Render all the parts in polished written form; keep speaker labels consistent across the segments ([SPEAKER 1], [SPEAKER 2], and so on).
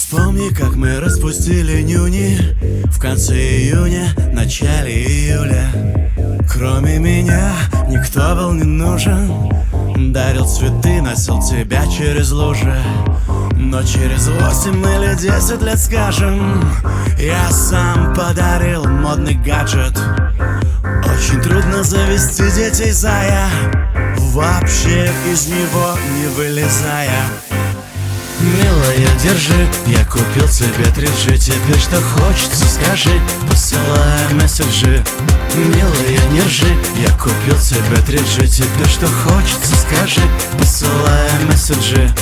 [SPEAKER 1] Вспомни, как мы распустили нюни в конце июня, начале июля. Кроме меня никто был не нужен. Дарил цветы, носил тебя через лужи. Но через 8 или 10 лет, скажем, я сам подарил модный гаджет. Очень трудно завести детей, зая, вообще из него не вылезая. Милая, держи, я купил тебе 3G. Теперь что хочется, скажи, посылай месседжи. Милая, не ржи, я купил тебе 3G. Теперь что хочется, скажи, посылай месседжи.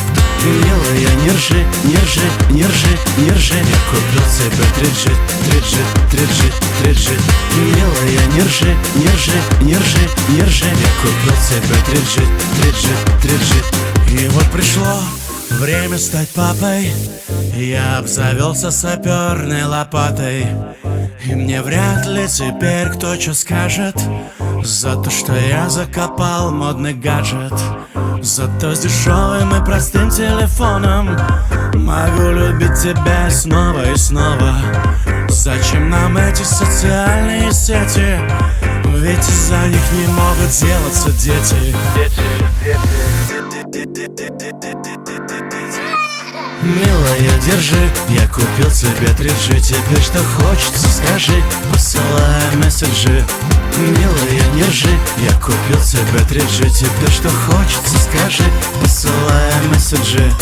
[SPEAKER 1] Милая, не ржи, не ржи, не ржи, не ржи. Я купил тебе 3G, 3G, 3G, 3G. Милая, не ржи, не ржи, не ржи, не ржи. Я купил тебе 3G, 3G, 3G. И вот пришло время стать папой. Я обзавелся саперной лопатой. И мне вряд ли теперь кто что скажет за то, что я закопал модный гаджет. Зато с дешевым и простым телефоном могу любить тебя снова и снова. Зачем нам эти социальные сети? Ведь из-за них не могут сделаться дети. Милая, держи, я купил тебе 3G. Теперь что хочется, скажи, посылай месседжи. Милая, не ржи, я купил тебе 3G. Теперь что хочется, скажи, посылай месседжи.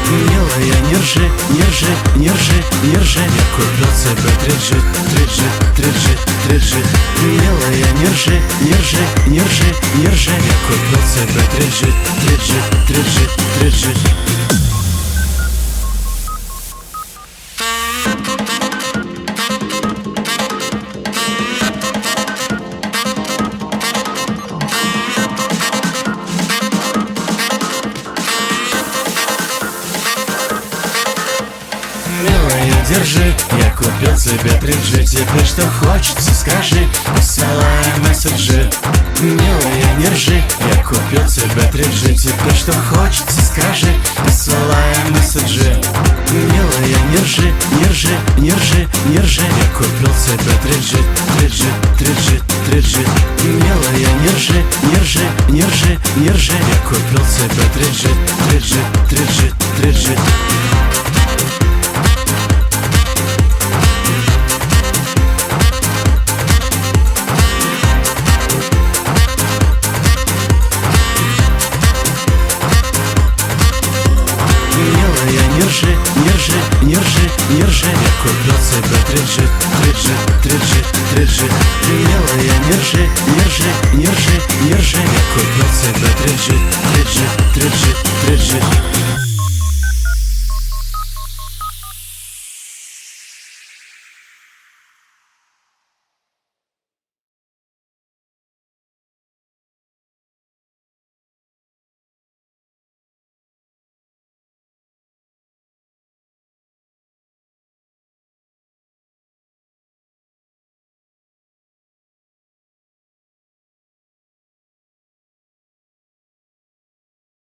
[SPEAKER 1] Милая, не ржи, не ржи, не ржи, не ржи. Я купил тебе 3G, 3G, 3G, 3G. Милая, не ржи, не ржи, не ржи, не ржи. Я купил тебе 3G, 3G, 3G, 3G. Милая, держи, я купил тебе 3G. Теперь что хочется, скажи, посылай месседжи. Милая, не ржи, я купил тебе 3G. Теперь что хочется, скажи, посылай месседжи. Милая, не ржи, не ржи, не ржи, не ржи. Я купил тебе 3G, 3G, 3G, 3G. Милая, не ржи, не ржи, не ржи, не ржи. Я купил тебе 3G, 3G, 3G, 3G. Не ржи, не ржи, не ржи, не ржи. Я купил себе 3G, 3G, 3G, 3G. Милая, не ржи, не ржи, не ржи, не ржи. Я купил себе 3G, 3G.